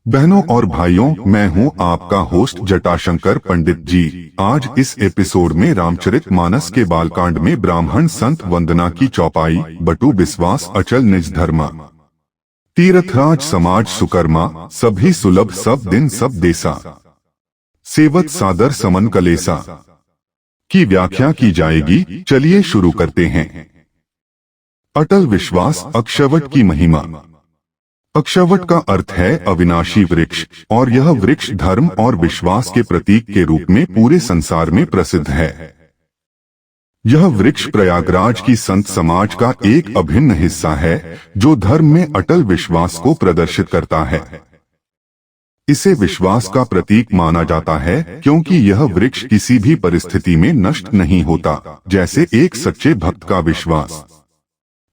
बहनों और भाइयों, मैं हूं आपका होस्ट जटाशंकर पंडित जी। आज इस एपिसोड में रामचरितमानस के बालकांड में ब्राह्मण संत वंदना की चौपाई, बटु विश्वास अचल निज धर्मा, तीर्थराज समाज सुकर्मा, सभी सुलभ सब दिन सब देसा, सेवत सादर समन कलेसा की व्याख्या की जाएगी। चलिए शुरू करते हैं। अटल विश्वास, अक्षवट की महिमा। अक्षवट का अर्थ है अविनाशी वृक्ष, और यह वृक्ष धर्म और विश्वास के प्रतीक के रूप में पूरे संसार में प्रसिद्ध है। यह वृक्ष प्रयागराज की संत समाज का एक अभिन्न हिस्सा है, जो धर्म में अटल विश्वास को प्रदर्शित करता है। इसे विश्वास का प्रतीक माना जाता है क्योंकि यह वृक्ष किसी भी परिस्थिति में नष्ट नहीं होता, जैसे एक सच्चे भक्त का विश्वास।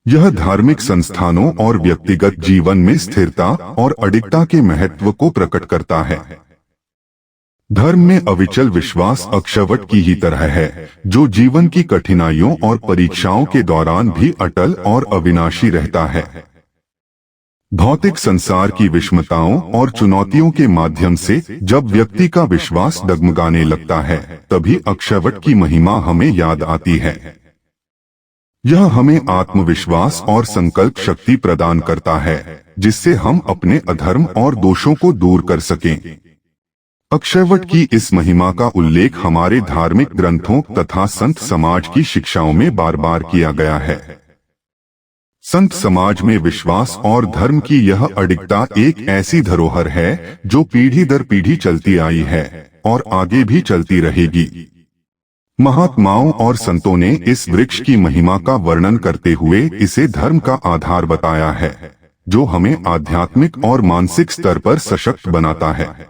यह धार्मिक संस्थानों और व्यक्तिगत जीवन में स्थिरता और अडिगता के महत्व को प्रकट करता है। धर्म में अविचल विश्वास अक्षवट की ही तरह है, जो जीवन की कठिनाइयों और परीक्षाओं के दौरान भी अटल और अविनाशी रहता है। भौतिक संसार की विषमताओं और चुनौतियों के माध्यम से जब व्यक्ति का विश्वास डगमगाने लगता है, तभी अक्षवट की महिमा हमें याद आती है। यह हमें आत्मविश्वास और संकल्प शक्ति प्रदान करता है, जिससे हम अपने अधर्म और दोषों को दूर कर सकें। अक्षयवट की इस महिमा का उल्लेख हमारे धार्मिक ग्रंथों तथा संत समाज की शिक्षाओं में बार बार किया गया है। संत समाज में विश्वास और धर्म की यह अडिगता एक ऐसी धरोहर है जो पीढ़ी दर पीढ़ी चलती आई है और आगे भी चलती रहेगी। महात्माओं और संतों ने इस वृक्ष की महिमा का वर्णन करते हुए इसे धर्म का आधार बताया है, जो हमें आध्यात्मिक और मानसिक स्तर पर सशक्त बनाता है।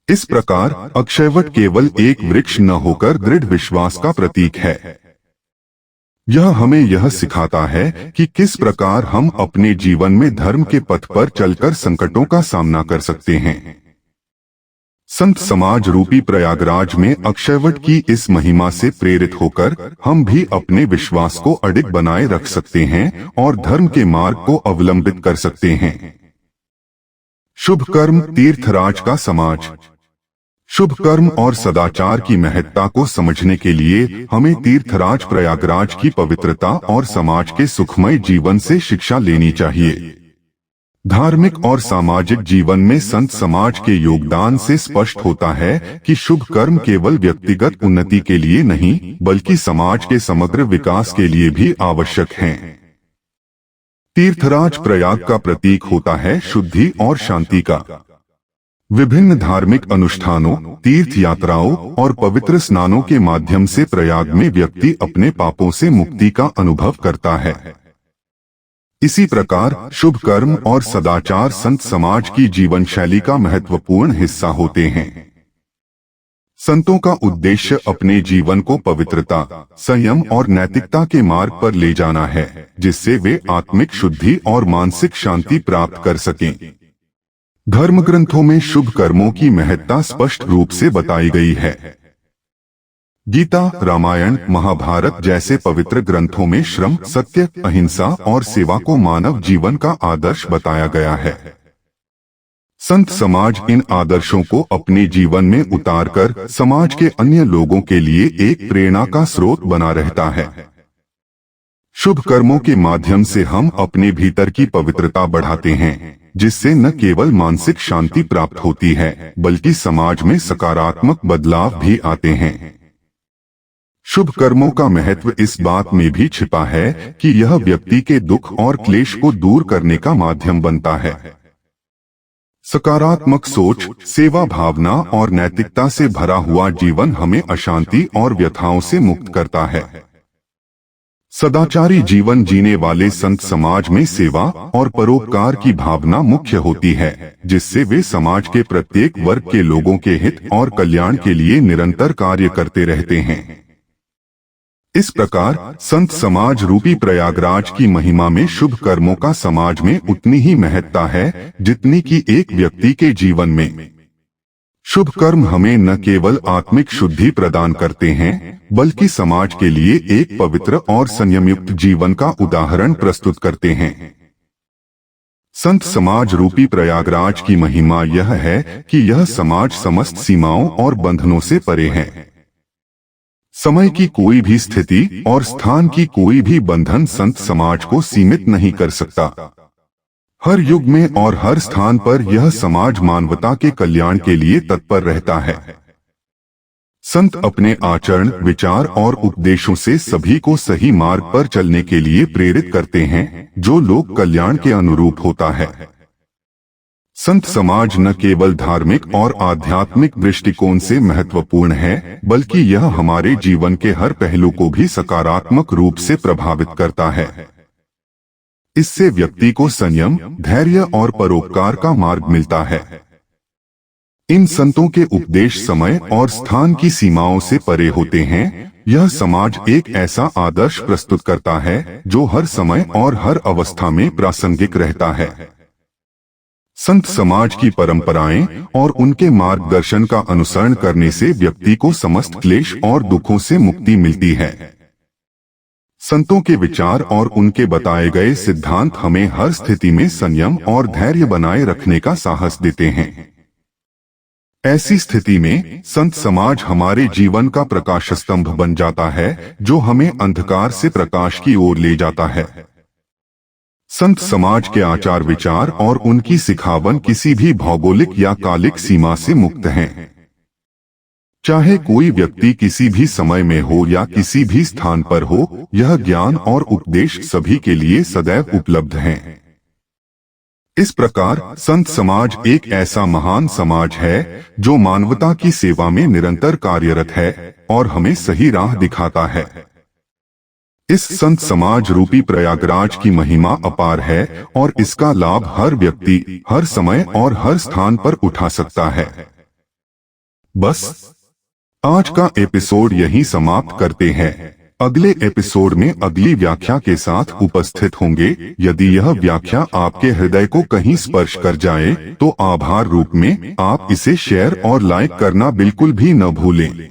इस प्रकार अक्षयवट केवल एक वृक्ष न होकर दृढ़ विश्वास का प्रतीक है। यह हमें यह सिखाता है कि किस प्रकार हम अपने जीवन में धर्म के पथ पर चलकर संकटों का सामना कर सकते हैं। संत समाज रूपी प्रयागराज में अक्षयवट की इस महिमा से प्रेरित होकर हम भी अपने विश्वास को अडिग बनाए रख सकते हैं और धर्म के मार्ग को अवलंबित कर सकते हैं। शुभ कर्म, तीर्थराज का समाज। शुभ कर्म और सदाचार की महत्ता को समझने के लिए हमें तीर्थराज प्रयागराज की पवित्रता और समाज के सुखमय जीवन से शिक्षा लेनी चाहिए। धार्मिक और सामाजिक जीवन में संत समाज के योगदान से स्पष्ट होता है कि शुभ कर्म केवल व्यक्तिगत उन्नति के लिए नहीं, बल्कि समाज के समग्र विकास के लिए भी आवश्यक हैं। तीर्थराज प्रयाग का प्रतीक होता है शुद्धि और शांति का। विभिन्न धार्मिक अनुष्ठानों, तीर्थ यात्राओं और पवित्र स्नानों के माध्यम से प्रयाग में व्यक्ति अपने पापों से मुक्ति का अनुभव करता है। इसी प्रकार शुभ कर्म और सदाचार संत समाज की जीवन शैली का महत्वपूर्ण हिस्सा होते हैं। संतों का उद्देश्य अपने जीवन को पवित्रता, संयम और नैतिकता के मार्ग पर ले जाना है, जिससे वे आत्मिक शुद्धि और मानसिक शांति प्राप्त कर सकें। धर्म ग्रंथों में शुभ कर्मों की महत्ता स्पष्ट रूप से बताई गई है। गीता, रामायण, महाभारत जैसे पवित्र ग्रंथों में श्रम, सत्य, अहिंसा और सेवा को मानव जीवन का आदर्श बताया गया है। संत समाज इन आदर्शों को अपने जीवन में उतारकर समाज के अन्य लोगों के लिए एक प्रेरणा का स्रोत बना रहता है। शुभ कर्मों के माध्यम से हम अपने भीतर की पवित्रता बढ़ाते हैं, जिससे न केवल मानसिक शांति प्राप्त होती है, बल्कि समाज में सकारात्मक बदलाव भी आते हैं। शुभ कर्मों का महत्व इस बात में भी छिपा है कि यह व्यक्ति के दुख और क्लेश को दूर करने का माध्यम बनता है। सकारात्मक सोच, सेवा भावना और नैतिकता से भरा हुआ जीवन हमें अशांति और व्यथाओं से मुक्त करता है। सदाचारी जीवन जीने वाले संत समाज में सेवा और परोपकार की भावना मुख्य होती है, जिससे वे समाज के प्रत्येक वर्ग के लोगों के हित और कल्याण के लिए निरंतर कार्य करते रहते हैं। इस प्रकार संत समाज रूपी प्रयागराज की महिमा में शुभ कर्मों का समाज में उतनी ही महत्ता है जितनी कि एक व्यक्ति के जीवन में। शुभ कर्म हमें न केवल आत्मिक शुद्धि प्रदान करते हैं, बल्कि समाज के लिए एक पवित्र और संयमयुक्त जीवन का उदाहरण प्रस्तुत करते हैं। संत समाज रूपी प्रयागराज की महिमा यह है कि यह समाज समस्त सीमाओं और बंधनों से परे है। समय की कोई भी स्थिति और स्थान की कोई भी बंधन संत समाज को सीमित नहीं कर सकता। हर युग में और हर स्थान पर यह समाज मानवता के कल्याण के लिए तत्पर रहता है। संत अपने आचरण, विचार और उपदेशों से सभी को सही मार्ग पर चलने के लिए प्रेरित करते हैं, जो लोक कल्याण के अनुरूप होता है। संत समाज न केवल धार्मिक और आध्यात्मिक दृष्टिकोण से महत्वपूर्ण है, बल्कि यह हमारे जीवन के हर पहलू को भी सकारात्मक रूप से प्रभावित करता है। इससे व्यक्ति को संयम, धैर्य और परोपकार का मार्ग मिलता है। इन संतों के उपदेश समय और स्थान की सीमाओं से परे होते हैं। यह समाज एक ऐसा आदर्श प्रस्तुत करता है जो हर समय और हर अवस्था में प्रासंगिक रहता है। संत समाज की परंपराएं और उनके मार्गदर्शन का अनुसरण करने से व्यक्ति को समस्त क्लेश और दुखों से मुक्ति मिलती है। संतों के विचार और उनके बताए गए सिद्धांत हमें हर स्थिति में संयम और धैर्य बनाए रखने का साहस देते हैं। ऐसी स्थिति में संत समाज हमारे जीवन का प्रकाश स्तंभ बन जाता है, जो हमें अंधकार से प्रकाश की ओर ले जाता है। संत समाज के आचार विचार और उनकी सिखावन किसी भी भौगोलिक या कालिक सीमा से मुक्त हैं। चाहे कोई व्यक्ति किसी भी समय में हो या किसी भी स्थान पर हो, यह ज्ञान और उपदेश सभी के लिए सदैव उपलब्ध हैं। इस प्रकार संत समाज एक ऐसा महान समाज है जो मानवता की सेवा में निरंतर कार्यरत है और हमें सही राह दिखाता है। इस संत समाज रूपी प्रयागराज की महिमा अपार है और इसका लाभ हर व्यक्ति, हर समय और हर स्थान पर उठा सकता है। बस आज का एपिसोड यहीं समाप्त करते हैं। अगले एपिसोड में अगली व्याख्या के साथ उपस्थित होंगे। यदि यह व्याख्या आपके हृदय को कहीं स्पर्श कर जाए तो आभार रूप में आप इसे शेयर और लाइक करना बिल्कुल भी न भूलें,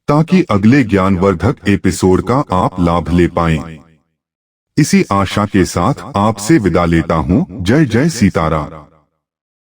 ताकि अगले ज्ञानवर्धक एपिसोड का आप लाभ ले पाएं। इसी आशा के साथ आपसे विदा लेता हूं। जय जय सीताराम।